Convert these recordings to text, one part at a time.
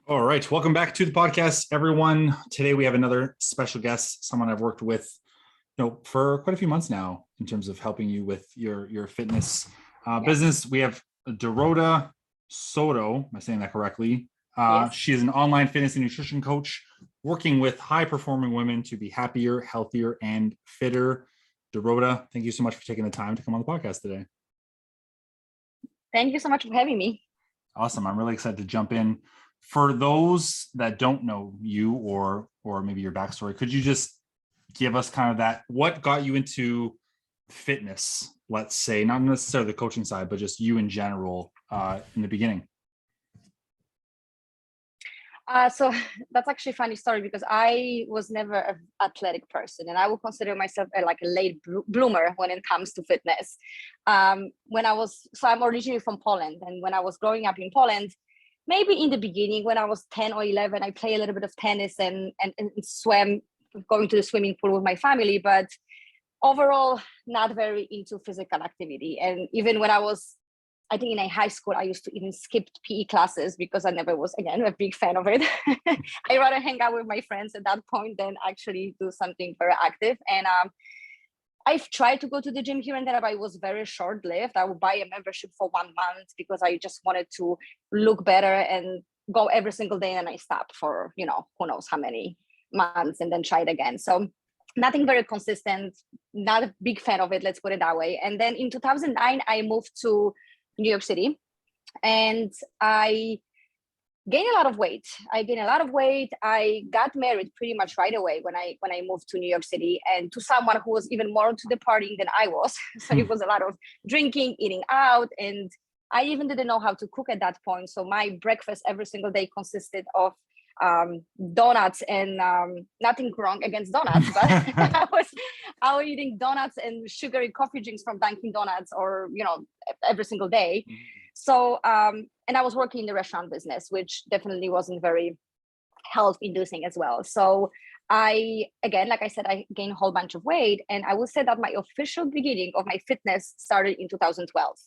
All right. Welcome back to the podcast, everyone. Today we have another special guest, someone I've worked with, for quite a few months now in terms of helping you with your fitness business. We have Dorota Soto. Am I saying that correctly? Yes. She is an online fitness and nutrition coach working with high-performing women to be happier, healthier, and fitter. Dorota, thank you so much for taking the time to come on the podcast today. Thank you so much for having me. Awesome. I'm really excited to jump in. For those that don't know you or maybe your backstory, could you just give us kind of that, what got you into fitness, let's say, not necessarily the coaching side, but just you in general in the beginning? So that's actually a funny story because I was never an athletic person, and I would consider myself like a late bloomer when it comes to fitness. I'm originally from Poland, and when I was growing up in Poland, maybe in the beginning when I was 10 or 11, I played a little bit of tennis and swam, going to the swimming pool with my family, but overall not very into physical activity. And even when I think in a high school, I used to even skip PE classes because I never was, again, a big fan of it. I rather hang out with my friends at that point than actually do something very active. And I've tried to go to the gym here and there, but it was very short-lived. I would buy a membership for 1 month because I just wanted to look better and go every single day. And I stopped for, who knows how many months, and then try it again. So nothing very consistent, not a big fan of it, let's put it that way. And then in 2009, I moved to New York City, and I gained a lot of weight. I got married pretty much right away when I moved to New York City, and to someone who was even more into the partying than I was. So it was a lot of drinking, eating out, and I even didn't know how to cook at that point. So my breakfast every single day consisted of donuts, and nothing wrong against donuts, but I was eating donuts and sugary coffee drinks from Dunkin' Donuts, or every single day. So and I was working in the restaurant business, which definitely wasn't very health inducing as well. So again, like I said, I gained a whole bunch of weight, and I will say that my official beginning of my fitness started in 2012,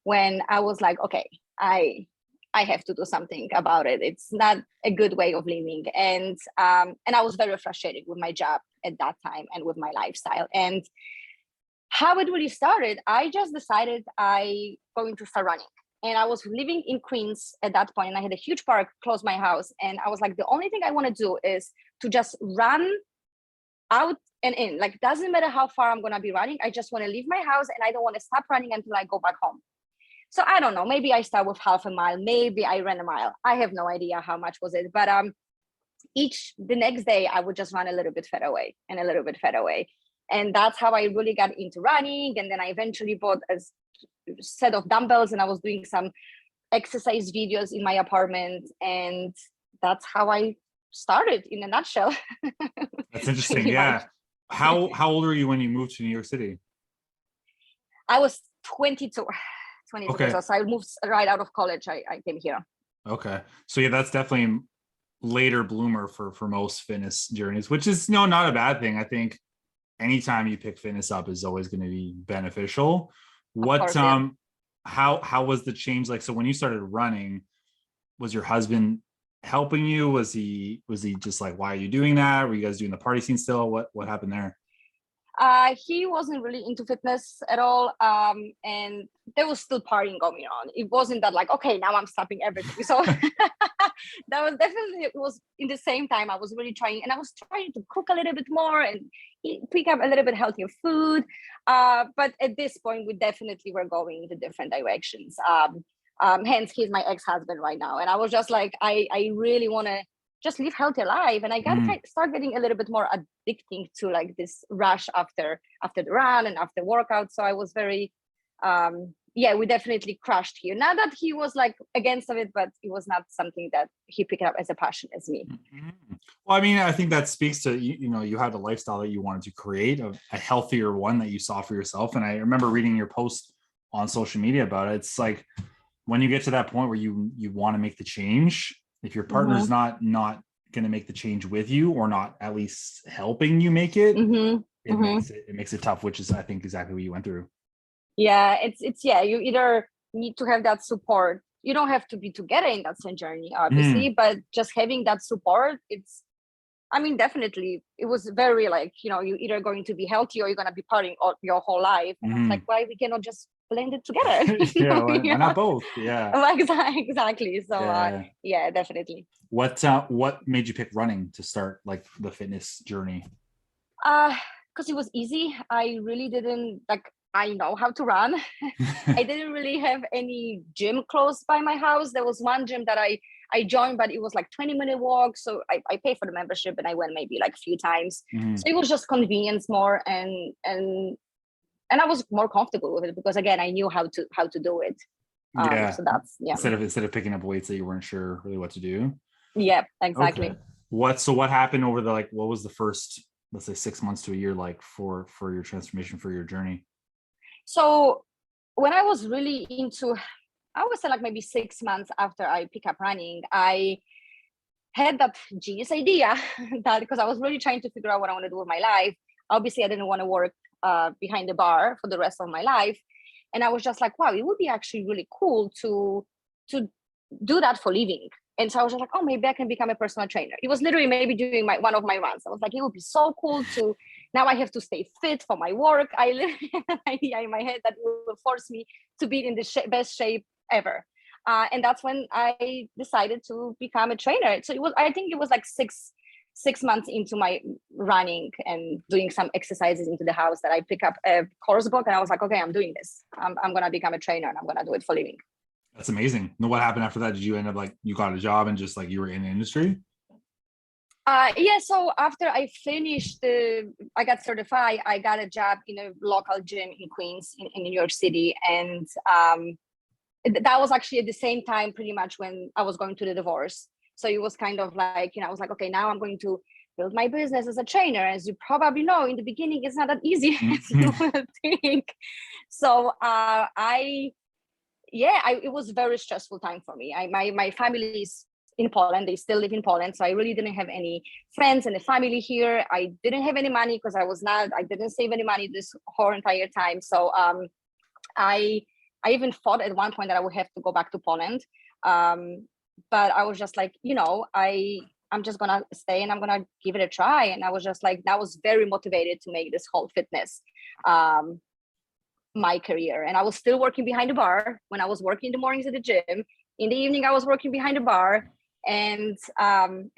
when I was like, okay, I have to do something about it. It's not a good way of living. And I was very frustrated with my job at that time and with my lifestyle. And how it really started, I just decided I going to start running. And I was living in Queens at that point, and I had a huge park close to my house. And I was like, the only thing I want to do is to just run out and in. Like, doesn't matter how far I'm going to be running. I just want to leave my house, and I don't want to stop running until I go back home. So I don't know, maybe I start with half a mile, maybe I ran a mile. I have no idea how much was it, but the next day I would just run a little bit further away and a little bit further away. And that's how I really got into running. And then I eventually bought a set of dumbbells, and I was doing some exercise videos in my apartment. And that's how I started, in a nutshell. That's interesting. Yeah. How old were you when you moved to New York City? I was 22. Okay. So I moved right out of college. I came here. Okay. So yeah, that's definitely later bloomer for most fitness journeys, which is not a bad thing. I think anytime you pick fitness up is always going to be beneficial. How was the change like? So when you started running, was your husband helping you? Was he just like, why are you doing that? Were you guys doing the party scene still? What happened there? He wasn't really into fitness at all. And there was still partying going on. It wasn't that like, okay, now I'm stopping everything. So that was definitely, it was in the same time I was really trying, and I was trying to cook a little bit more and pick up a little bit healthier food. But at this point, we definitely were going in different directions. Hence, he's my ex-husband right now. And I was just like, I really want to just live healthy life. And I got to start getting a little bit more addicting to like this rush after the run and after workout. So I was very, we definitely crashed here. Not that he was like against it, but it was not something that he picked up as a passion as me. Well, I mean, I think that speaks to, you had a lifestyle that you wanted to create, a healthier one that you saw for yourself. And I remember reading your post on social media about it. It's like, when you get to that point where you want to make the change, if your partner's not going to make the change with you, or not at least helping you make it, it makes it tough, which is, I think, exactly what you went through. Yeah, it's you either need to have that support you don't have to be together in that same journey, obviously, but just having that support, definitely it was very like, you're either going to be healthy or you're going to be partying all your whole life. And I was like, why we cannot just blend it together? Why not both? Yeah. Exactly. So yeah, definitely. What made you pick running to start like the fitness journey? Because it was easy. I really didn't I know how to run. I didn't really have any gym close by my house. There was one gym that I joined, but it was like 20-minute walk. So I paid for the membership and I went maybe like a few times. So it was just convenience more, and I was more comfortable with it because again, I knew how to do it. So that's instead of picking up weights that you weren't sure really what to do. Yeah, exactly. Okay. What happened over the what was the first, let's say, 6 months to a year like for your transformation, for your journey? So when I was really into, I would say like maybe 6 months after I pick up running, I had that genius idea that because I was really trying to figure out what I want to do with my life. Obviously, I didn't want to work behind the bar for the rest of my life. And I was just like, wow, it would be actually really cool to do that for living. And so I was just like, oh, maybe I can become a personal trainer. It was literally maybe doing one of my runs. I was like, it would be so cool to, now I have to stay fit for my work. I literally had an idea in my head that will force me to be in the best shape ever. And that's when I decided to become a trainer. So I think it was like six months into my running and doing some exercises into the house that I pick up a course book and I was like, okay, I'm doing this. I'm going to become a trainer and I'm going to do it for living. That's amazing. Now, what happened after that? Did you end up you got a job and just you were in the industry? Yeah. So after I finished, I got certified. I got a job in a local gym in Queens in New York City. And that was actually at the same time pretty much when I was going through the divorce. So it was kind of like, I was like, okay, now I'm going to build my business as a trainer. As you probably know, in the beginning, it's not that easy as you would think. So it was a very stressful time for me. My family is in Poland. They still live in Poland. So I really didn't have any friends and a family here. I didn't have any money because I didn't save any money this whole entire time. So I even thought at one point that I would have to go back to Poland. But I was just like, I'm just going to stay and I'm going to give it a try. And I was just like, that was very motivated to make this whole fitness my career. And I was still working behind the bar when I was working in the mornings at the gym. In the evening, I was working behind the bar. And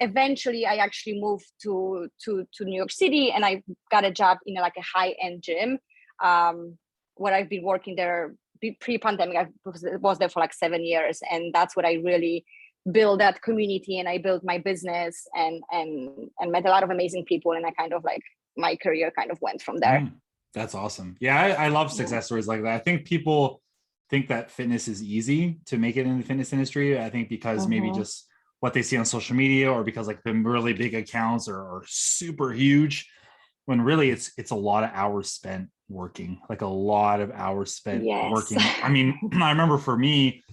eventually I actually moved to New York City and I got a job in a high-end gym where I've been working there pre-pandemic. I was there for 7 years. And that's what I really build that community, and I built my business and met a lot of amazing people, and I kind of my career kind of went from there. That's awesome. Yeah, I love success stories like that. I think people think that fitness is easy to make it in the fitness industry. I think because maybe just what they see on social media, or because the really big accounts are super huge, when really it's a lot of hours spent working, a lot of hours spent working. I mean, I remember for me,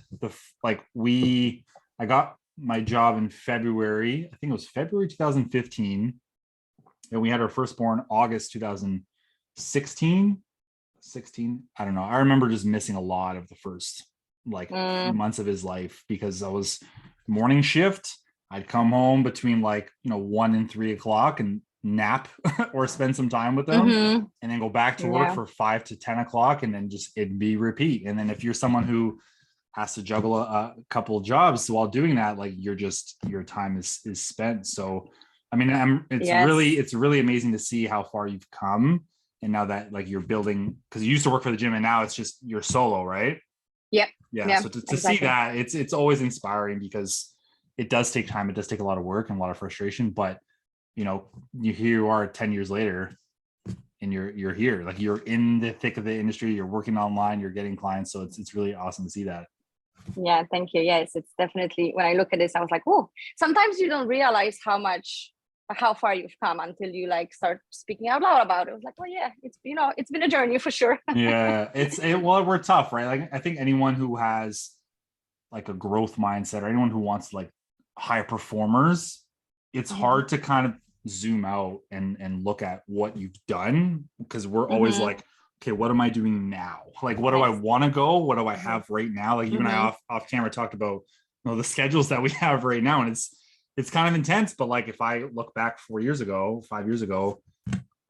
I got my job in February. I think it was February 2015. And we had our firstborn August 2016. I don't know. I remember just missing a lot of the first few months of his life because I was morning shift. I'd come home between 1 and 3 o'clock and nap or spend some time with them and then go back to work for 5 to 10 o'clock. And then it'd be repeat. And then if you're someone who has to juggle a couple of jobs while doing that, your time is spent. So, I mean, it's really amazing to see how far you've come. And now that you're building, because you used to work for the gym and now it's just you're solo, right? Yep. Yeah. So to see that, it's always inspiring because it does take time. It does take a lot of work and a lot of frustration, but here you are 10 years later and you're here, you're in the thick of the industry, you're working online, you're getting clients. So it's really awesome to see that. Yeah, thank you. Yes, it's definitely, when I look at this, I was like, oh, sometimes you don't realize how far you've come until you start speaking out loud about it. I was like, well, yeah, it's been a journey for sure. Yeah, we're tough, right? I think anyone who has a growth mindset, or anyone who wants high performers, it's hard to kind of zoom out and look at what you've done, because we're always okay, what am I doing now? Like, what do I want to go? What do I have right now? Like you and I off camera talked about, the schedules that we have right now. And it's kind of intense, but like, if I look back 5 years ago,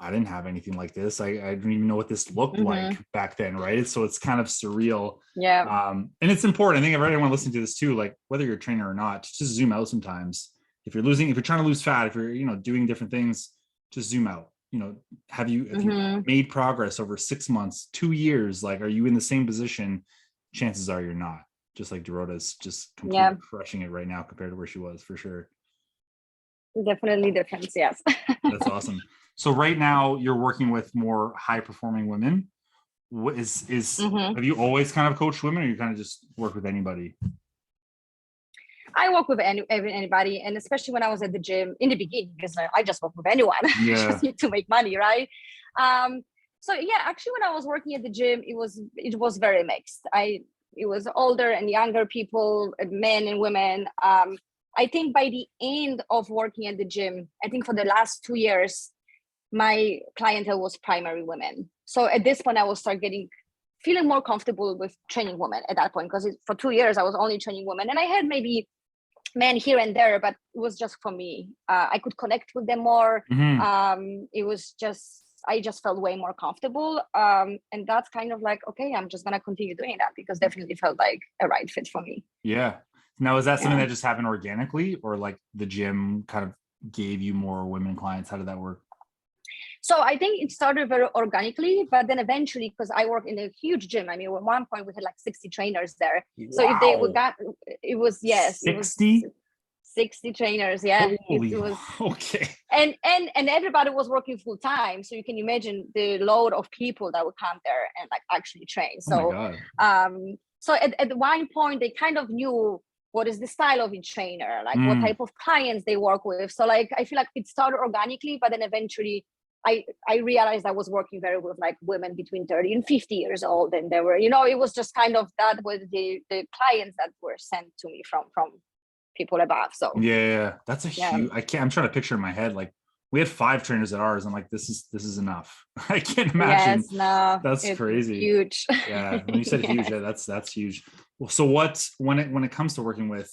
I didn't have anything like this. I didn't even know what this looked like back then. Right. So it's kind of surreal. Yeah. And it's important. I think if everyone listening to this too, like whether you're a trainer or not, just zoom out sometimes. If you're trying to lose fat, if you're, doing different things, just zoom out. Have you made progress over 6 months, 2 years? Like, are you in the same position? Chances are you're not. Just like Dorota's just completely crushing it right now compared to where she was, for sure. Definitely difference. Yes. That's awesome. So right now you're working with more high performing women. What have you always kind of coached women, or you kind of just work with anybody? I work with anybody, and especially when I was at the gym in the beginning, because I just work with anyone. I just need to make money, right? So yeah, actually, when I was working at the gym, it was very mixed. It was older and younger people, men and women. I think by the end of working at the gym, I think for the last 2 years, my clientele was primary women. So at this point, I will start feeling more comfortable with training women at that point, because for 2 years, I was only training women, and I had maybe men here and there, but it was just for me. I could connect with them more. It was just, I just felt way more comfortable. And that's kind of like, okay, I'm just going to continue doing that, because definitely felt like a right fit for me. Yeah. Now, is that something that just happened organically, or like the gym kind of gave you more women clients? How did that work? So I think it started very organically, but then eventually, because I work in a huge gym, I mean, at one point we had like 60 trainers there. Wow. So if they it was, yes, 60? 60 trainers. Yeah. Holy, it was okay. And everybody was working full time. So you can imagine the load of people that would come there and like actually train. So, oh my God. So at one point they kind of knew what is the style of each trainer, like what type of clients they work with. So like, I feel like it started organically, but then eventually I realized I was working very with like women between 30 and 50 years old. And they were, it was just kind of, that was the clients that were sent to me from people above. So yeah, that's huge. I'm trying to picture in my head, like we had 5 trainers at ours. I'm like, this is enough. I can't imagine. Yes, no, that's crazy. Huge. Yeah. When you said huge, that's huge. Well, so when it comes to working with,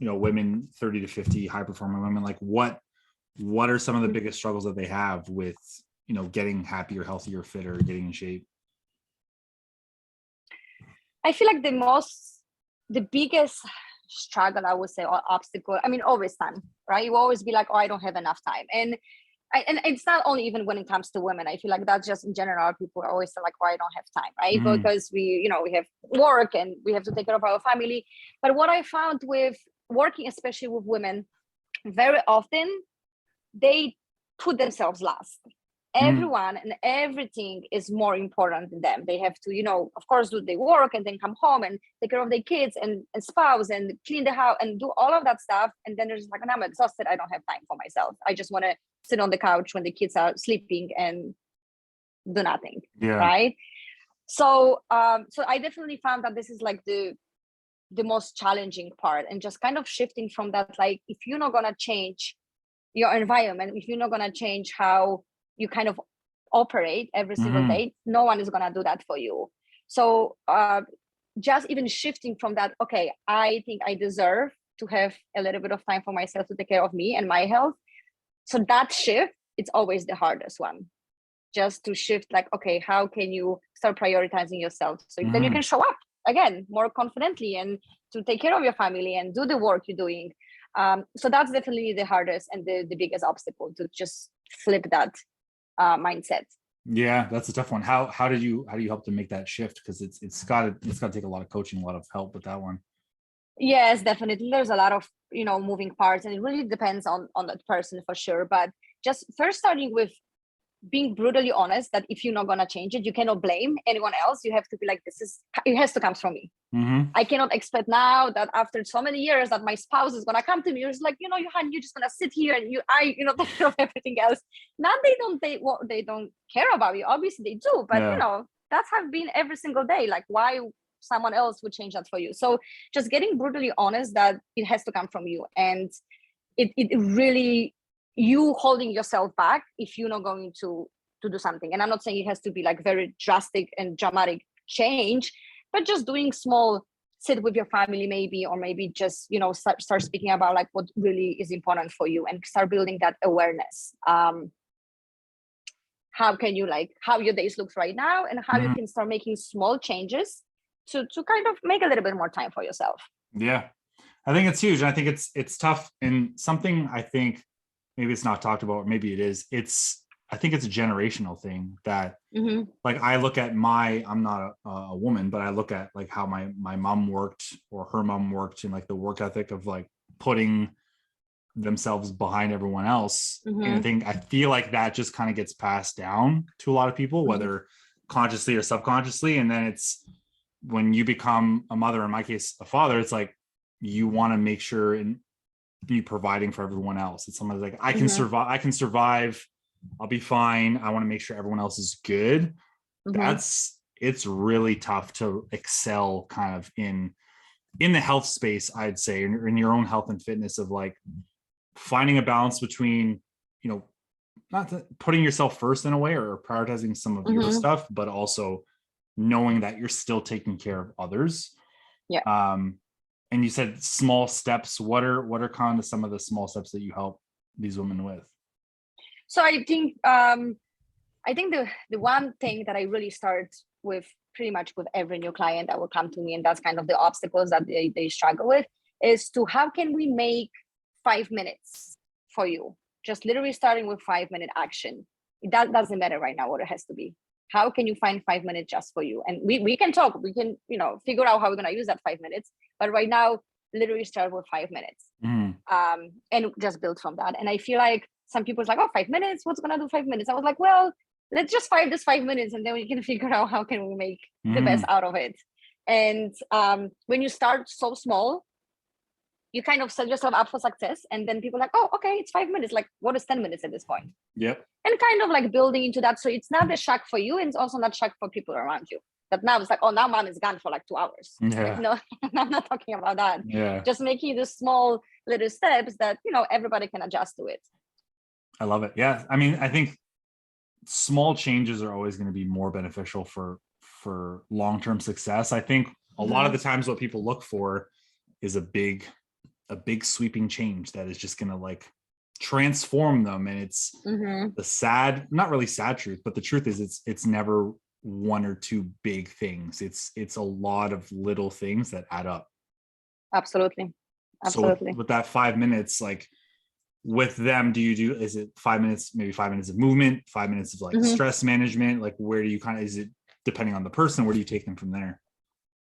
women 30 to 50 high performing women, like what are some of the biggest struggles that they have with, getting happier, healthier, fitter, getting in shape? I feel like the biggest struggle, I would say, or obstacle, I mean, always time, right? You always be like, oh, I don't have enough time. And it's not only even when it comes to women. I feel like that's just in general, people are always like, oh, I don't have time, right? Because we have work and we have to take care of our family. But what I found with working, especially with women, very often they put themselves last. Everyone and everything is more important than them. They have to, of course, do their work and then come home and take care of their kids and spouse and clean the house and do all of that stuff. And then there's like, I'm exhausted. I don't have time for myself. I just want to sit on the couch when the kids are sleeping and do nothing. Yeah. Right. So, so I definitely found that this is like the most challenging part, and just kind of shifting from that. Like, if you're not going to change your environment, if you're not going to change how you kind of operate every single day, no one is going to do that for you. So just even shifting from that, okay, I think I deserve to have a little bit of time for myself to take care of me and my health. So that shift, it's always the hardest one. Just to shift, like, okay, how can you start prioritizing yourself so then you can show up again more confidently and to take care of your family and do the work you're doing. So that's definitely the hardest and the biggest obstacle, to just flip that mindset. Yeah, that's a tough one. How do you help them make that shift? Because it's got to take a lot of coaching, a lot of help with that one. Yes, definitely. There's a lot of moving parts, and it really depends on that person for sure. But just first starting with being brutally honest that if you're not gonna change it, you cannot blame anyone else. You have to be like, it has to come from me. I cannot expect now that after so many years that my spouse is gonna come to me. You're just like, Johan, you're just gonna sit here and take care of everything else. Not they don't care about you. Obviously they do, but that's have been every single day. Like, why someone else would change that for you? So just getting brutally honest that it has to come from you, and it really, you holding yourself back if you're not going to do something. And I'm not saying it has to be like very drastic and dramatic change, but just doing small, sit with your family maybe, or maybe just, you know, start speaking about like what really is important for you and start building that awareness. How can you like how your days looks right now, and how you can start making small changes to kind of make a little bit more time for yourself. Yeah, I think it's huge. I think it's tough, and something I think maybe it's not talked about, maybe it is. I think it's a generational thing that like I look at I'm not a woman, but I look at like how my mom worked or her mom worked, and like the work ethic of like putting themselves behind everyone else. And I feel like that just kind of gets passed down to a lot of people, whether consciously or subconsciously. And then it's when you become a mother, in my case a father, it's like you want to make sure and be providing for everyone else. It's something like I can survive, I'll be fine, I want to make sure everyone else is good. It's really tough to excel kind of in the health space, I'd say, in your own health and fitness, of like finding a balance between, you know, not putting yourself first in a way or prioritizing some of your stuff, but also knowing that you're still taking care of others. And you said small steps. What are kind of some of the small steps that you help these women with? So I think the one thing that I really start with pretty much with every new client that will come to me, and that's kind of the obstacles that they struggle with, is to how can we make 5 minutes for you? Just literally starting with 5-minute action. That doesn't matter right now what it has to be. How can you find 5 minutes just for you? And we can talk, we can, you know, figure out how we're going to use that 5 minutes. But right now, literally start with 5 minutes and just build from that. And I feel like some people's like, oh, 5 minutes, what's going to do 5 minutes? I was like, well, let's just find this 5 minutes and then we can figure out how can we make the best out of it. And when you start so small, you kind of set yourself up for success. And then people are like, oh, okay, it's 5 minutes. Like, what is 10 minutes at this point? Yep. And kind of like building into that. So it's not a shock for you, and it's also not shock for people around you. That now it's like, oh, now mom is gone for like 2 hours. Yeah. Like, no, I'm not talking about that. Yeah. Just making the small little steps that, you know, everybody can adjust to it. I love it. Yeah. I mean, I think small changes are always going to be more beneficial for long-term success. I think a lot of the times what people look for is a big sweeping change that is just going to like transform them. And it's the sad, not really sad truth, but the truth is it's never one or two big things. It's a lot of little things that add up. Absolutely. So with that 5 minutes, like with them, is it 5 minutes, maybe 5 minutes of movement, 5 minutes of like stress management? Like where do you is it depending on the person, where do you take them from there?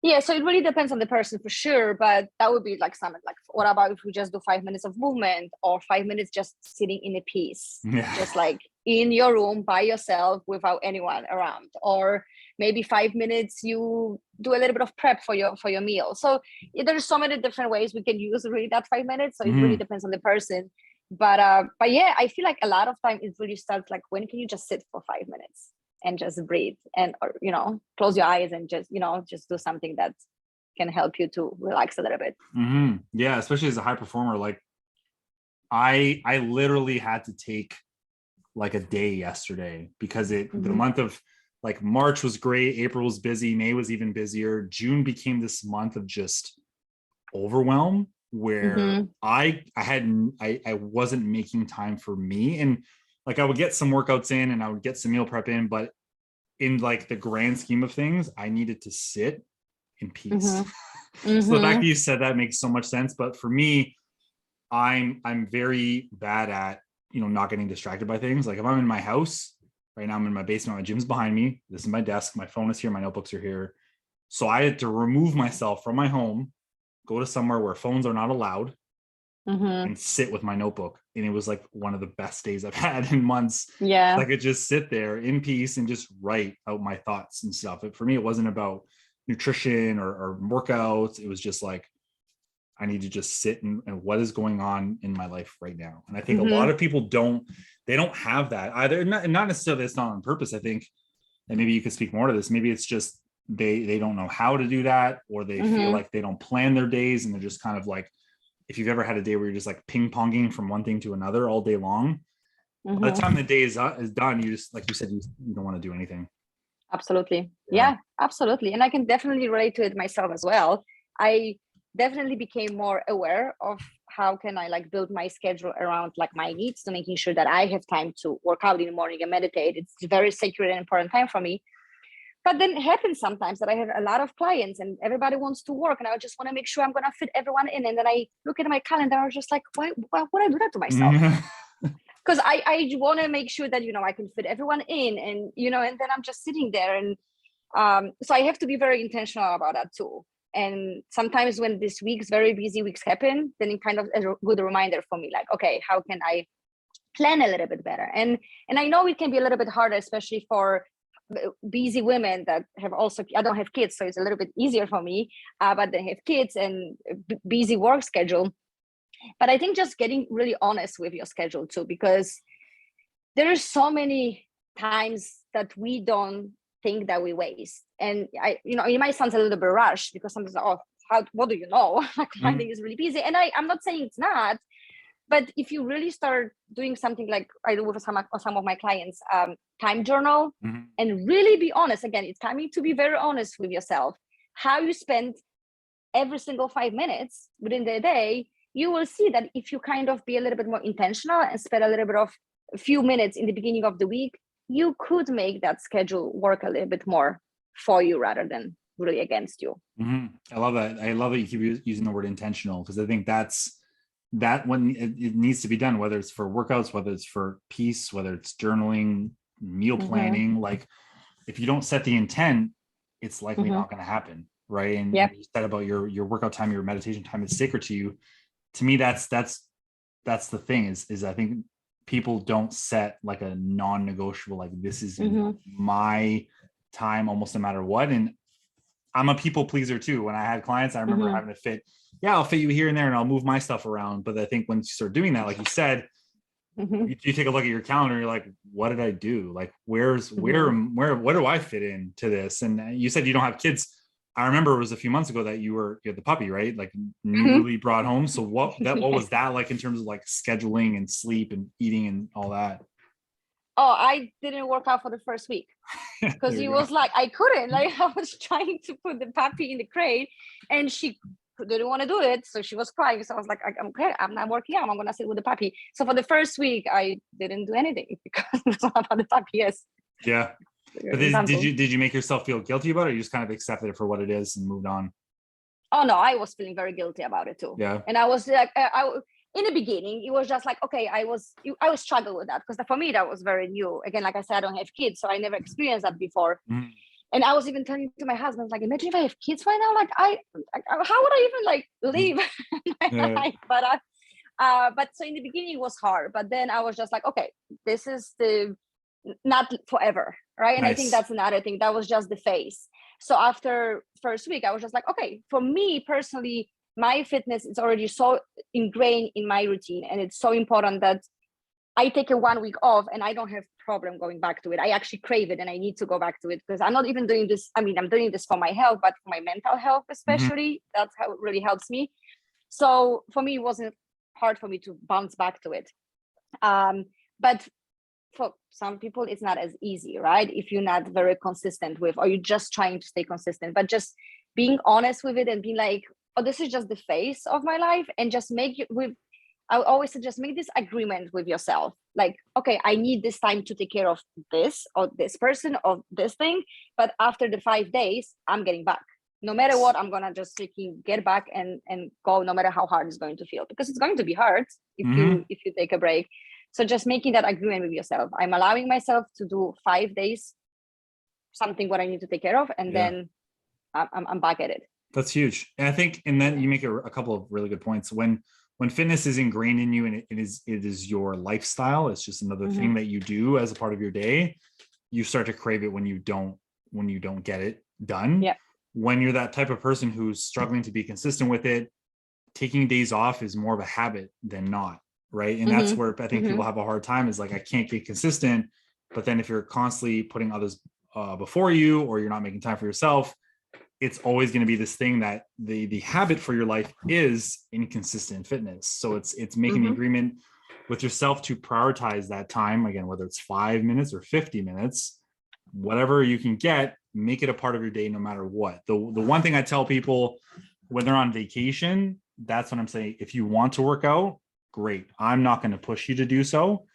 Yeah, so it really depends on the person for sure, but that would be like something like, what about if we just do 5 minutes of movement, or 5 minutes just sitting in a peace, just like in your room by yourself without anyone around, or maybe 5 minutes you do a little bit of prep for your meal. So there's so many different ways we can use really that 5 minutes. So it really depends on the person. But yeah, I feel like a lot of time it really starts like, when can you just sit for 5 minutes and just breathe and, or, you know, close your eyes and just, you know, just do something that can help you to relax a little bit. Yeah, especially as a high performer. Like I literally had to take like a day yesterday because the month of like March was great, April was busy, May was even busier, June became this month of just overwhelm where I wasn't making time for me. And like I would get some workouts in and I would get some meal prep in, but in like the grand scheme of things, I needed to sit in peace. So the fact that you said that makes so much sense. But for me, I'm very bad at, you know, not getting distracted by things. Like if I'm in my house right now, I'm in my basement, my gym's behind me, this is my desk, my phone is here, my notebooks are here. So I had to remove myself from my home, go to somewhere where phones are not allowed, and sit with my notebook. And it was like one of the best days I've had in months. Yeah. I could just sit there in peace and just write out my thoughts and stuff. For me, it wasn't about nutrition or workouts. It was just like, I need to just sit and what is going on in my life right now. And I think a lot of people don't have that either. Not necessarily, it's not on purpose. I think, and maybe you could speak more to this. Maybe it's just, they don't know how to do that, or they feel like they don't plan their days. And they're just kind of like, if you've ever had a day where you're just like ping ponging from one thing to another all day long, By the time the day is done, you just, like you said, you don't want to do anything. Absolutely. Yeah, absolutely. And I can definitely relate to it myself as well. I definitely became more aware of how can I like build my schedule around like my needs, to making sure that I have time to work out in the morning and meditate. It's very sacred and important time for me. But then it happens sometimes that I have a lot of clients and everybody wants to work, and I just want to make sure I'm going to fit everyone in. And then I look at my calendar, I'm just like, why would I do that to myself? Because I want to make sure that, I can fit everyone in, and, and then I'm just sitting there. And so I have to be very intentional about that too. And sometimes when these very busy weeks happen, then it kind of is a good reminder for me, like, okay, how can I plan a little bit better? And I know it can be a little bit harder, especially for busy women that have also, I don't have kids, so it's a little bit easier for me, but they have kids and busy work schedule. But I think just getting really honest with your schedule too, because there are so many times that we don't think that we waste. And it might sound a little bit rushed, because sometimes, what do you know? Like my day is really busy. And I'm not saying it's not, but if you really start doing something like I do with some of my clients, time journal, and really be honest, again, it's coming to be very honest with yourself, how you spend every single 5 minutes within the day, you will see that if you kind of be a little bit more intentional and spend a little bit of a few minutes in the beginning of the week, you could make that schedule work a little bit more for you rather than really against you. I love that. I love that you keep using the word intentional, because I think that's when it needs to be done, whether it's for workouts, whether it's for peace, whether it's journaling, meal planning. Like if you don't set the intent, it's likely not going to happen. Right. And you said about your workout time, your meditation time, it's sacred to you. To me, that's the thing is I think people don't set like a non-negotiable, like this is my time almost no matter what. And I'm a people pleaser too. When I had clients, I remember having to fit, I'll fit you here and there and I'll move my stuff around. But I think once you start doing that, like you said, you take a look at your calendar, you're like, what did I do? Like, where do I fit into this? And you said you don't have kids. I remember it was a few months ago that you had the puppy, right? Like newly brought home. So what was that like in terms of like scheduling and sleep and eating and all that? Oh, I didn't work out for the first week because it was like, I couldn't, like I was trying to put the puppy in the crate and she didn't want to do it. So she was crying. So I was like, okay, I'm not working out. I'm going to sit with the puppy. So for the first week, I didn't do anything because it's not about the puppy. Yes. Yeah. But did you make yourself feel guilty about it, or you just kind of accepted it for what it is and moved on? Oh no, I was feeling very guilty about it too. Yeah. And I was like, in the beginning, it was just like, okay, I was struggling with that because for me that was very new. Again, like I said, I don't have kids, so I never experienced that before. And I was even telling to my husband, like, imagine if I have kids right now, like how would I even like live my life? But so in the beginning it was hard, but then I was just like, okay, this is not forever, right? And nice. I think that's another thing. That was just the phase. So after first week, I was just like, okay, for me personally, my fitness is already so ingrained in my routine, and it's so important that I take a 1 week off and I don't have problem going back to it. I actually crave it and I need to go back to it because I'm not even doing this. I mean, I'm doing this for my health, but for my mental health, especially, that's how it really helps me. So for me, it wasn't hard for me to bounce back to it. But for some people, it's not as easy, right? If you're not very consistent with, or you're just trying to stay consistent, but just being honest with it and being like, oh, this is just the phase of my life, and just I always suggest make this agreement with yourself. Like, okay, I need this time to take care of this or this person or this thing. But after the 5 days, I'm getting back. No matter what, I'm going to just freaking get back and go, no matter how hard it's going to feel, because it's going to be hard if you take a break. So just making that agreement with yourself. I'm allowing myself to do 5 days, something what I need to take care of. And then I'm back at it. That's huge. And I think, and then you make a couple of really good points. When fitness is ingrained in you and it is your lifestyle, it's just another thing that you do as a part of your day, you start to crave it when you don't get it done. Yeah. When you're that type of person who's struggling to be consistent with it, taking days off is more of a habit than not, right? And that's where I think people have a hard time, is like, I can't be consistent. But then if you're constantly putting others before you, or you're not making time for yourself, it's always going to be this thing that the habit for your life is inconsistent fitness. So it's making the agreement. with yourself to prioritize that time, again, whether it's 5 minutes or 50 minutes, whatever you can get, make it a part of your day no matter what. The one thing I tell people when they're on vacation, that's what I'm saying. If you want to work out, great. I'm not going to push you to do so.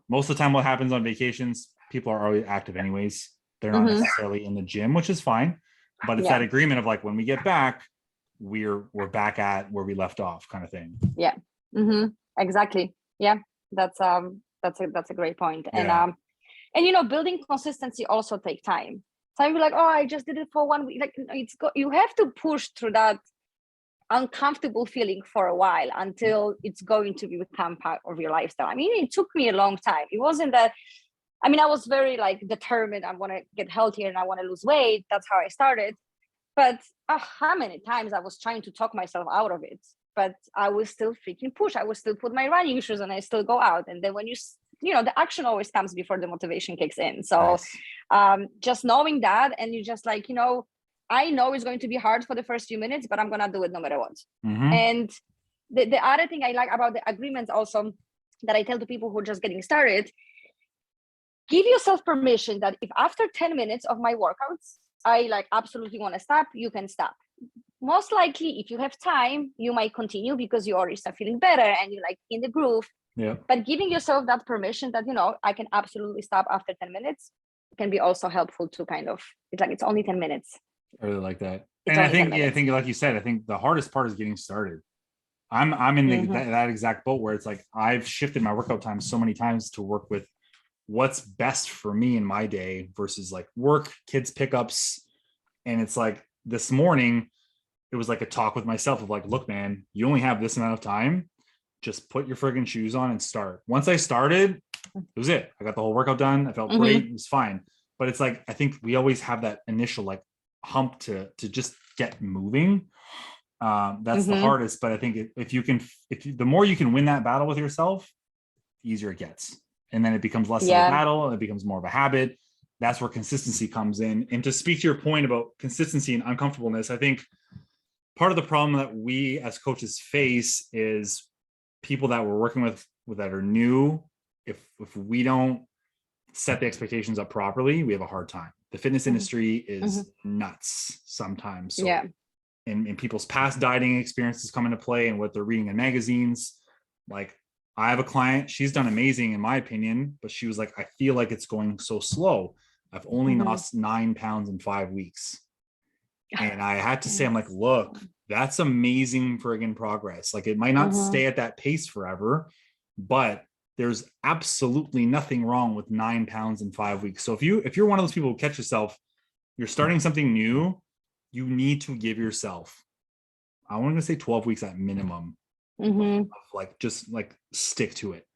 Most of the time, what happens on vacations, people are already active anyways. They're not necessarily in the gym, which is fine. But it's that agreement of like, when we get back, we're back at where we left off, kind of thing. Yeah. Exactly. Yeah. That's a great point. Yeah. And building consistency also take time. Some people are like, oh, I just did it for 1 week. Like, you have to push through that uncomfortable feeling for a while until it's going to become part of your lifestyle. I mean, it took me a long time. It wasn't that, I mean, I was very like determined. I want to get healthier and I want to lose weight. That's how I started. But how many times I was trying to talk myself out of it, but I will still freaking push. I will still put my running shoes and I still go out. And then when the action always comes before the motivation kicks in. So just knowing that, and you just like, I know it's going to be hard for the first few minutes, but I'm going to do it no matter what. And the other thing I like about the agreements also that I tell to people who are just getting started, give yourself permission that if after 10 minutes of my workouts, I like absolutely want to stop, you can stop. Most likely, if you have time, you might continue because you already start feeling better and you're like in the groove. Yeah. But giving yourself that permission that, I can absolutely stop after 10 minutes can be also helpful to kind of, it's only 10 minutes. I really like that. And I think like you said, I think the hardest part is getting started. I'm in that exact boat where it's like, I've shifted my workout time so many times to work with what's best for me in my day versus like work, kids pickups. And it's like this morning, it was like a talk with myself of like, look, man, you only have this amount of time. Just put your friggin' shoes on and start. Once I started, it was it. I got the whole workout done. I felt great. It was fine. But it's like, I think we always have that initial like hump to just get moving. That's the hardest. But I think the more you can win that battle with yourself, the easier it gets. And then it becomes less of a battle and it becomes more of a habit. That's where consistency comes in. And to speak to your point about consistency and uncomfortableness, I think part of the problem that we as coaches face is people that we're working with that are new. If we don't set the expectations up properly, we have a hard time. The fitness industry is nuts sometimes. So and people's past dieting experiences come into play and what they're reading in magazines. Like, I have a client, she's done amazing in my opinion, but she was like, I feel like it's going so slow. I've only lost 9 pounds in 5 weeks. And I had to say, I'm like, look, that's amazing friggin' progress. Like, it might not stay at that pace forever, but there's absolutely nothing wrong with 9 pounds in 5 weeks. So if you're one of those people who catch yourself, you're starting something new, you need to give yourself, I want to say 12 weeks at minimum. Of like, just like stick to it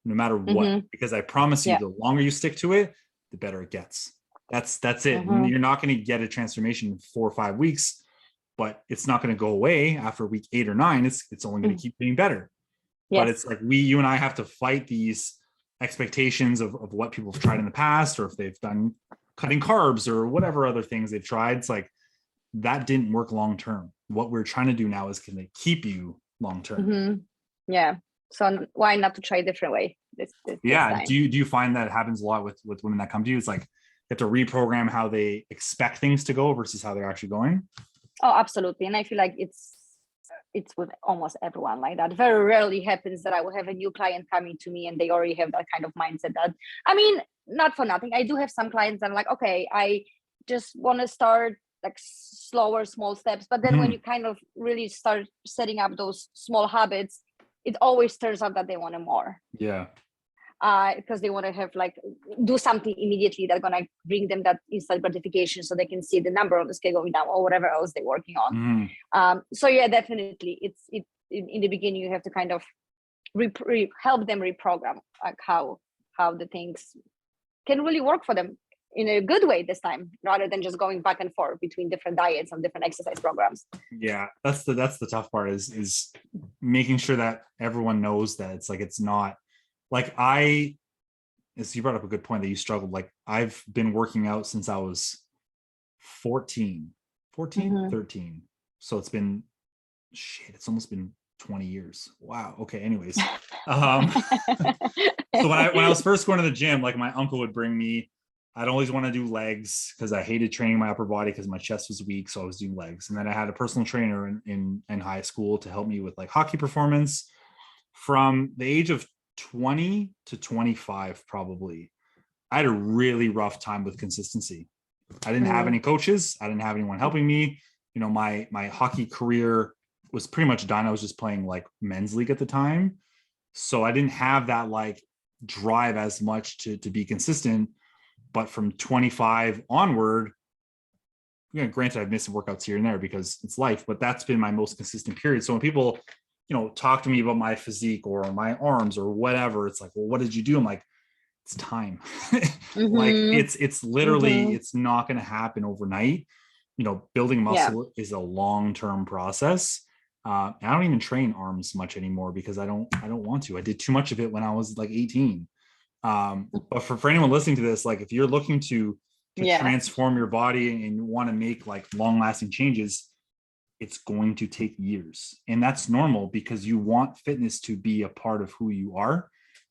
no matter what, because I promise you, the longer you stick to it, the better it gets. That's it. You're not going to get a transformation in 4 or 5 weeks, but it's not going to go away after week 8 or 9. It's only going to keep getting better. But it's like you and I have to fight these expectations of what people have tried in the past, or if they've done cutting carbs or whatever other things they've tried. It's like, that didn't work long term. What we're trying to do now is, can they keep you long term? Yeah. So why not to try a different way? This time? Do you find that it happens a lot with women that come to you? It's like, you have to reprogram how they expect things to go versus how they're actually going. Oh, absolutely. And I feel like it's with almost everyone like that. Very rarely happens that I will have a new client coming to me and they already have that kind of mindset. That, I mean, not for nothing, I do have some clients that are like, okay, I just want to start like slower, small steps. But then when you kind of really start setting up those small habits, it always turns out that they want more. Yeah. Because they want to have like do something immediately that's gonna bring them that instant gratification, so they can see the number on the scale going down or whatever else they're working on. So yeah, definitely, it's in the beginning you have to kind of help them reprogram like how the things can really work for them in a good way this time, rather than just going back and forth between different diets and different exercise programs. Yeah, that's the tough part is making sure that everyone knows that it's like, it's not like as you brought up a good point that you struggled. Like, I've been working out since I was 13. So it's almost been 20 years. Wow. Okay. Anyways. So when I was first going to the gym, like my uncle would bring me, I'd always want to do legs because I hated training my upper body because my chest was weak. So I was doing legs. And then I had a personal trainer in high school to help me with like hockey performance from the age of 20 to 25, probably. I had a really rough time with consistency. I didn't have any coaches. I didn't have anyone helping me. You know, my hockey career was pretty much done. I was just playing like men's league at the time. So I didn't have that like drive as much to be consistent. But from 25 onward, granted, I've missed some workouts here and there because it's life, but that's been my most consistent period. So when people, talk to me about my physique or my arms or whatever, it's like, well, what did you do? I'm like, it's time. Like it's literally, it's not going to happen overnight. Building muscle is a long-term process. I don't even train arms much anymore because I don't want to. I did too much of it when I was like 18. But for anyone listening to this, like if you're looking to transform your body and want to make like long-lasting changes, it's going to take years. And that's normal because you want fitness to be a part of who you are.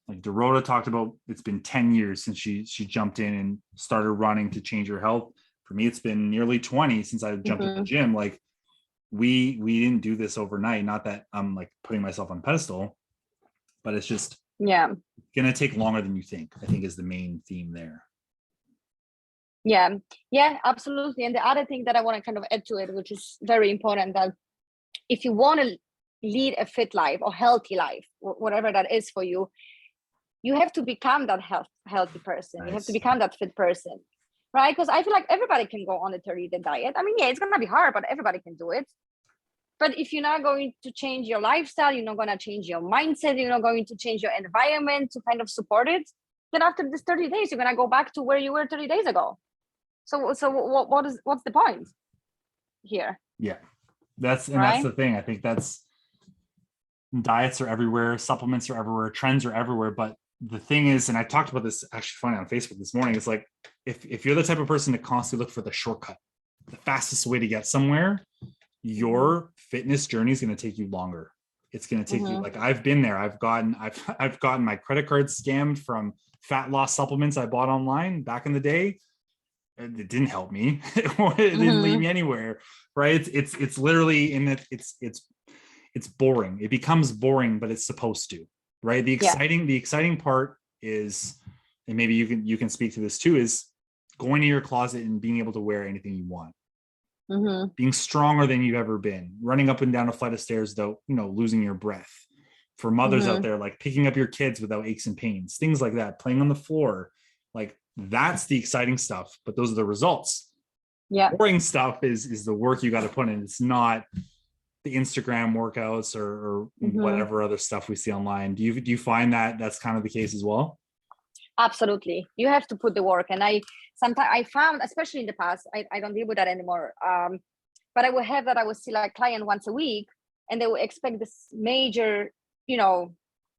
Like Dorota talked about, it's been 10 years since she jumped in and started running to change her health. For me, it's been nearly 20 since I jumped in the gym. Like we didn't do this overnight. Not that I'm like putting myself on a pedestal, but it's just going to take longer than you think, I think is the main theme there. Yeah, absolutely. And the other thing that I want to kind of add to it, which is very important, that if you want to lead a fit life or healthy life, whatever that is for you, you have to become that healthy person. Nice. You have to become that fit person, right? Because I feel like everybody can go on a 30-day diet. I mean, it's going to be hard, but everybody can do it. But if you're not going to change your lifestyle, you're not going to change your mindset, you're not going to change your environment to kind of support it, then after this 30 days, you're going to go back to where you were 30 days ago. So what's the point here? Yeah, that's the thing. I think diets are everywhere, supplements are everywhere, trends are everywhere. But the thing is, and I talked about this actually funny on Facebook this morning, it's like if you're the type of person to constantly look for the shortcut, the fastest way to get somewhere, your fitness journey is going to take you longer. It's going to take you, like I've been there. I've gotten my credit card scammed from fat loss supplements I bought online back in the day. It didn't help me. It didn't lead me anywhere, right? It's literally it's boring. It becomes boring, but it's supposed to, right? The exciting part is, and maybe you can speak to this too, is going to your closet and being able to wear anything you want. Being stronger than you've ever been, running up and down a flight of stairs without, losing your breath. For mothers out there, like picking up your kids without aches and pains, things like that, playing on the floor, like that's the exciting stuff, but those are the results. Boring stuff is the work you got to put in. It's not the Instagram workouts or whatever other stuff we see online. Do you find that that's kind of the case as well? Absolutely. You have to put the work. And sometimes I found, especially in the past, I don't deal with that anymore. But I would have that I would see like a client once a week and they would expect this major,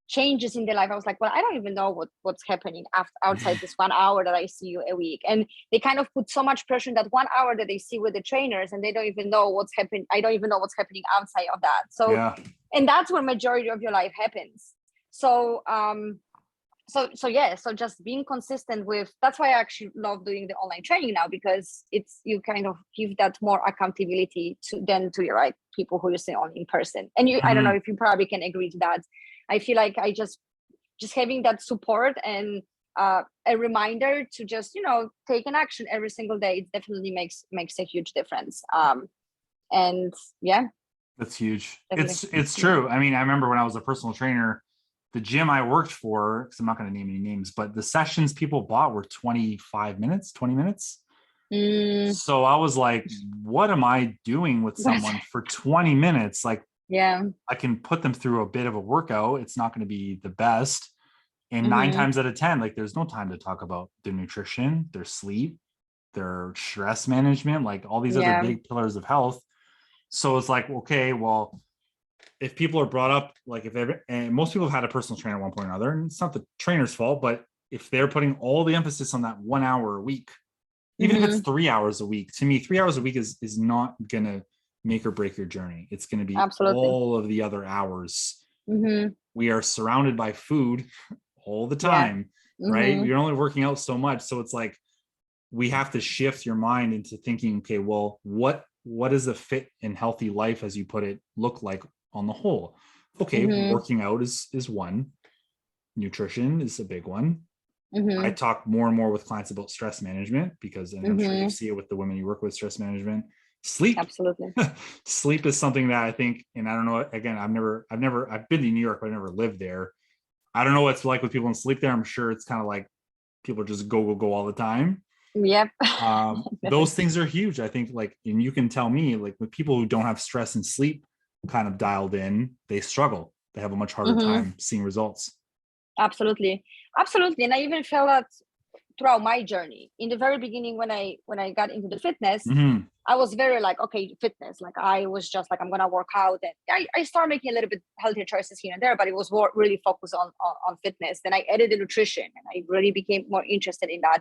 changes in their life. I was like, well, I don't even know what's happening outside this 1 hour that I see you a week. And they kind of put so much pressure in that 1 hour that they see with the trainers and they don't even know what's happening. I don't even know what's happening outside of that. So, and that's where majority of your life happens. So, so just being consistent with, that's why I actually love doing the online training now, because you kind of give that more accountability to your right people who you see on in person. And I don't know if you probably can agree to that. I feel like I just having that support and a reminder to just, take an action every single day, it definitely makes a huge difference. And yeah. That's huge. It's true. I mean, I remember when I was a personal trainer, the gym I worked for, because I'm not going to name any names, but the sessions people bought were 25 minutes, 20 minutes. So I was like, what am I doing with someone for 20 minutes? Like, I can put them through a bit of a workout. It's not going to be the best. And 9 times out of 10, like there's no time to talk about their nutrition, their sleep, their stress management, like all these other big pillars of health. So it's like, okay, well, if people are brought up, like and most people have had a personal trainer at one point or another, and it's not the trainer's fault, but if they're putting all the emphasis on that 1 hour a week, even if it's 3 hours a week, to me, 3 hours a week is not going to make or break your journey. It's going to be Absolutely. all of the other hours. Mm-hmm. We are surrounded by food all the Yeah. time, right? Mm-hmm. You're only working out so much. So it's like, we have to shift your mind into thinking, okay, well, what does a fit and healthy life, as you put it, look like on the whole? Okay, Mm-hmm. working out is one. Nutrition is a big one. I Mm-hmm. talk more and more with clients about stress management because, and I'm sure you Mm-hmm. see it with the women you work with, stress management. Sleep. Absolutely. Sleep is something that I think, and I don't know, again, I've been to New York, but I never lived there. I don't know what it's like with people in sleep there. I'm sure it's kind of like people just go all the time. Yep. Those things are huge, I think. Like, and you can tell me, like, with people who don't have stress and sleep kind of dialed in, they struggle. They have a much harder Mm-hmm. time seeing results. Absolutely. And I even felt that throughout my journey. In the very beginning, when I got into the fitness, Mm-hmm. I was very like, okay, fitness. Like I was just like, I'm gonna work out, and I started making a little bit healthier choices here and there, but it was more really focused on fitness. Then I added the nutrition, and I really became more interested in that.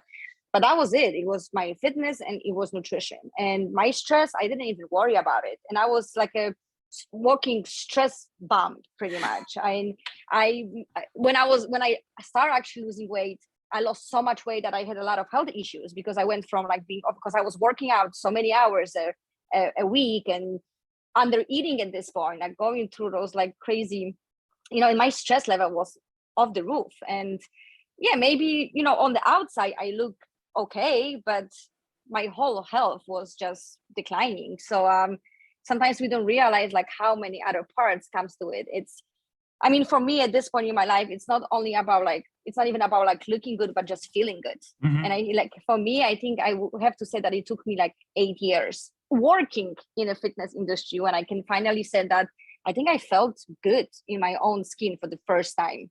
But that was it. It was my fitness and it was nutrition. And my stress, I didn't even worry about it. And I was like a walking stress bomb, pretty much. I when I started actually losing weight, I lost so much weight that I had a lot of health issues because I went from like because I was working out so many hours a week and under eating at this point, like going through those like crazy, and my stress level was off the roof. And yeah, maybe, on the outside I look okay, but my whole health was just declining. So sometimes we don't realize like how many other parts comes to it. For me at this point in my life, it's not even about like looking good, but just feeling good. Mm-hmm. And for me, I think I would have to say that it took me like 8 years working in a fitness industry when I can finally say that I think I felt good in my own skin for the first time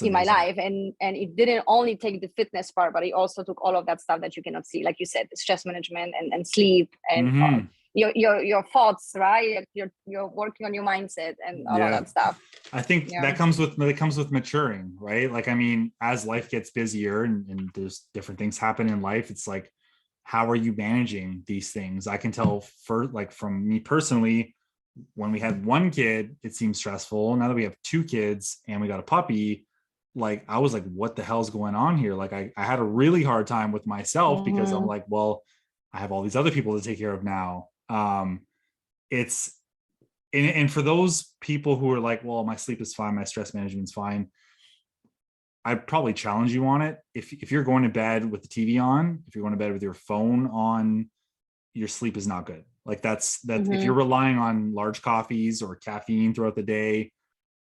in my life. And it didn't only take the fitness part, but it also took all of that stuff that you cannot see, like you said, the stress management and sleep and Mm-hmm. your thoughts, right? You're working on your mindset and all of that stuff. I think that comes with maturing, right? Like, as life gets busier and there's different things happen in life, it's like, how are you managing these things? I can tell from me personally, when we had one kid, it seemed stressful. Now that we have two kids and we got a puppy, like, I was like, what the hell's going on here? Like, I had a really hard time with myself because I'm like, well, I have all these other people to take care of now. It's, and for those people who are like, well, my sleep is fine, my stress management's fine, I'd probably challenge you on it. If you're going to bed with the TV on, if you're going to bed with your phone on, your sleep is not good. Like that's if you're relying on large coffees or caffeine throughout the day,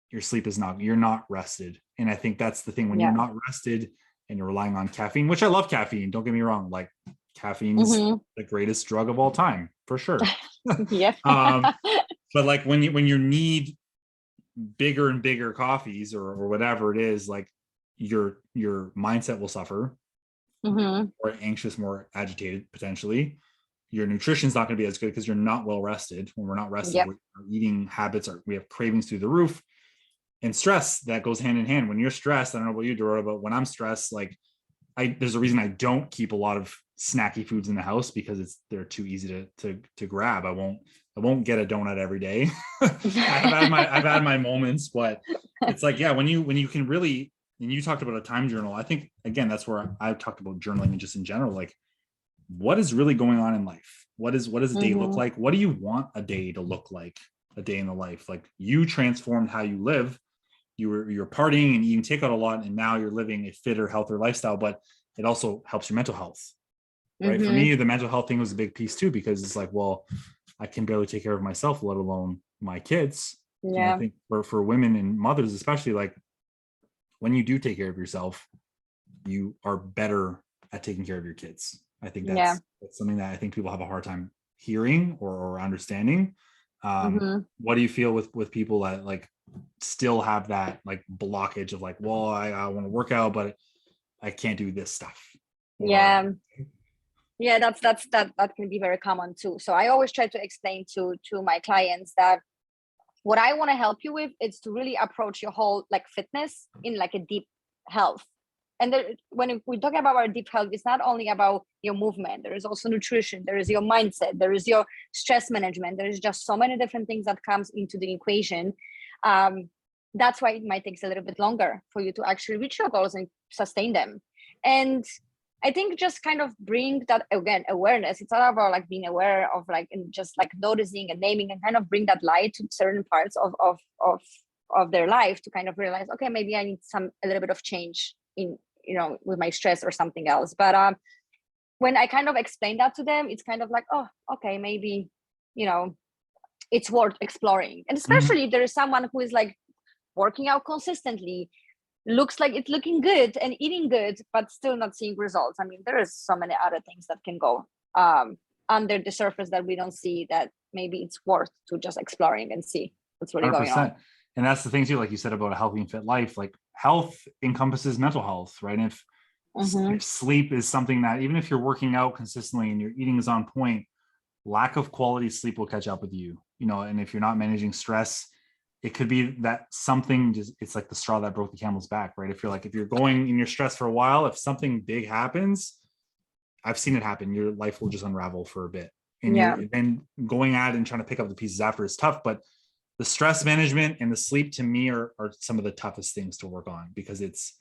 your sleep is you're not rested. And I think that's the thing, when you're not rested and you're relying on caffeine, which I love caffeine, don't get me wrong, like caffeine's the greatest drug of all time, for sure. Yes. But like when you need bigger and bigger coffees or whatever it is, like your mindset will suffer, more anxious, more agitated, potentially. Your nutrition's not going to be as good because you're not well rested. When we're not rested, our eating habits we have cravings through the roof. And stress, that goes hand in hand. When you're stressed, I don't know about you, Dorota, but when I'm stressed, like there's a reason I don't keep a lot of snacky foods in the house, because they're too easy to grab. I won't get a donut every day. I've had my moments, but it's like, when you can really, and you talked about a time journal. I think, again, that's where I've talked about journaling and just in general, like, what is really going on in life? What does a day look like? What do you want a day to look like? A day in the life, like, you transformed how you live. You're partying and eating takeout a lot, and now you're living a fitter, healthier lifestyle, but it also helps your mental health, right? For me, the mental health thing was a big piece too, because it's like, well, I can barely take care of myself, let alone my kids. And I think for women and mothers especially, like, when you do take care of yourself, you are better at taking care of your kids. I think that's something that I think people have a hard time hearing or understanding. What do you feel with people that like still have that like blockage of like, well, I want to work out, but I can't do this stuff? That can be very common too. So I always try to explain to my clients that what I want to help you with is to really approach your whole like fitness in like a deep health And there, when we talk about our deep health, it's not only about your movement. There is also nutrition. There is your mindset. There is your stress management. There is just so many different things that comes into the equation. That's why it might take a little bit longer for you to actually reach your goals and sustain them. And I think just kind of bring that, again, awareness. It's all about like being aware of like, and just like noticing and naming, and kind of bring that light to certain parts of their life to kind of realize, okay, maybe I need a little bit of change in, with my stress or something else. But when I kind of explain that to them, it's kind of like, oh, okay, maybe, it's worth exploring. And especially if there is someone who is like working out consistently, looks like it's looking good and eating good, but still not seeing results. I mean, there is so many other things that can go under the surface that we don't see, that maybe it's worth to just exploring and see what's really 100%. Going on. And that's the thing too, like you said about a healthy and fit life, like health encompasses mental health, right? And if sleep is something that, even if you're working out consistently and your eating is on point, lack of quality sleep will catch up with you, and if you're not managing stress, it could be that something it's like the straw that broke the camel's back, right? If you're going in your stress for a while, if something big happens, I've seen it happen, your life will just unravel for a bit. And then going at it and trying to pick up the pieces after is tough. But the stress management and the sleep to me are some of the toughest things to work on, because it's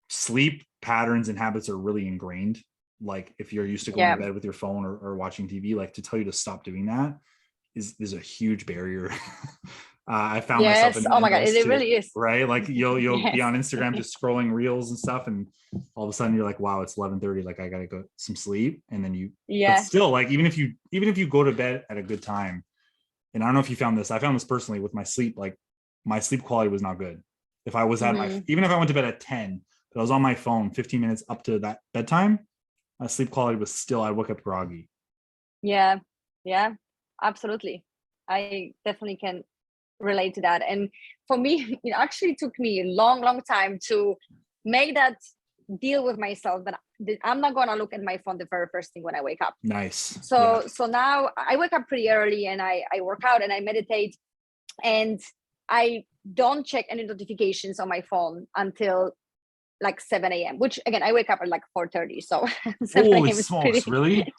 sleep patterns and habits are really ingrained. Like if you're used to going to bed with your phone or watching TV, like to tell you to stop doing that is a huge barrier. I found myself in, oh my God, it really is, right? Like you'll be on Instagram just scrolling reels and stuff, and all of a sudden you're like, wow, it's 11:30, like I gotta go some sleep. And then but still, like even if you go to bed at a good time, and I don't know if you found this, I found this personally with my sleep, like my sleep quality was not good. If I was at even if I went to bed at 10, but I was on my phone 15 minutes up to that bedtime, my sleep quality was still, I woke up groggy. Yeah, absolutely. I definitely can relate to that. And for me, it actually took me a long time to make that deal with myself, that I'm not going to look at my phone the very first thing when I wake up. Nice. So now I wake up pretty early, and I work out and I meditate, and I don't check any notifications on my phone until like 7 a.m., which again, I wake up at like 4:30. So 7 Holy smokes, really?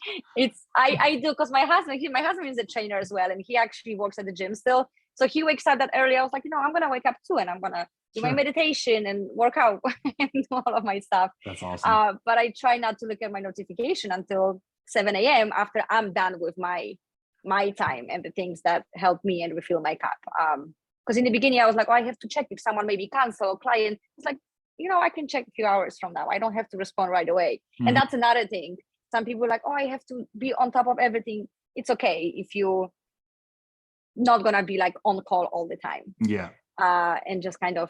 I do, because my husband is a trainer as well, and he actually works at the gym still. So he wakes up that early. I was like, I'm going to wake up too, and I'm going to do my meditation and work out and do all of my stuff. That's awesome. But I try not to look at my notification until 7 a.m. after I'm done with my time and the things that help me and refill my cup. Because in the beginning, I was like, I have to check if someone maybe cancel a client. It's like, I can check a few hours from now. I don't have to respond right away. And that's another thing. Some people are like, I have to be on top of everything. It's okay if you not gonna be like on call all the time. And just kind of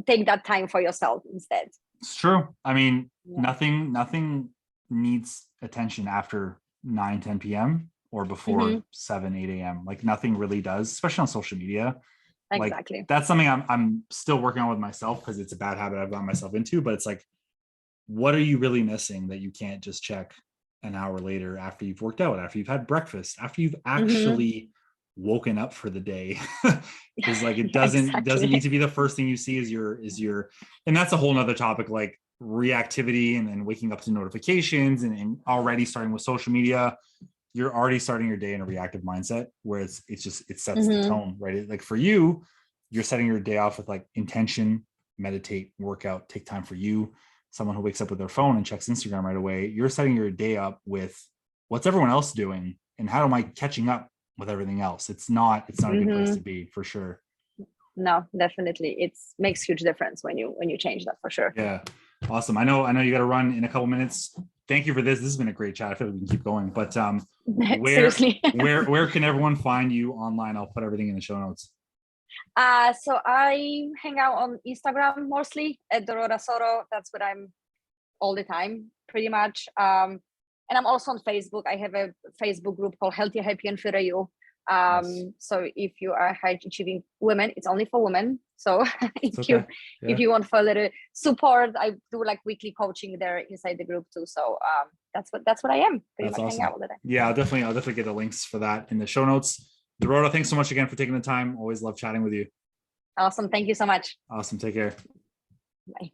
take that time for yourself instead. It's true. I mean, nothing needs attention after 9-10 p.m. or before 7-8 a.m. Like nothing really does, especially on social media. Exactly. Like, that's something I'm still working on with myself, because it's a bad habit I've gotten myself into. But it's like, what are you really missing that you can't just check an hour later after you've worked out, after you've had breakfast, after you've actually woken up for the day? Is like, it doesn't need to be the first thing you see is your and that's a whole nother topic, like reactivity and waking up to notifications and already starting with social media. You're already starting your day in a reactive mindset, where it sets the tone, right? Like for you're setting your day off with like intention, meditate, workout, take time for you. Someone who wakes up with their phone and checks Instagram right away, you're setting your day up with what's everyone else doing and how am I catching up with everything else. It's not a good place to be, for sure. No, definitely. It makes huge difference when you change that, for sure. Yeah. Awesome. I know you got to run in a couple minutes. Thank you for this. This has been a great chat. I feel like we can keep going, but where can everyone find you online? I'll put everything in the show notes. So I hang out on Instagram mostly at Dorota Soto. That's what I'm all the time, pretty much. And I'm also on Facebook. I have a Facebook group called Healthy, Happy, and Fitter You. Nice. So if you are high achieving women, it's only for women. So if you want for a little support, I do like weekly coaching there inside the group too. So that's what I am. Pretty That's much awesome. hang out with it. Yeah, I'll definitely get the links for that in the show notes. Dorota, thanks so much again for taking the time. Always love chatting with you. Awesome. Thank you so much. Awesome. Take care. Bye.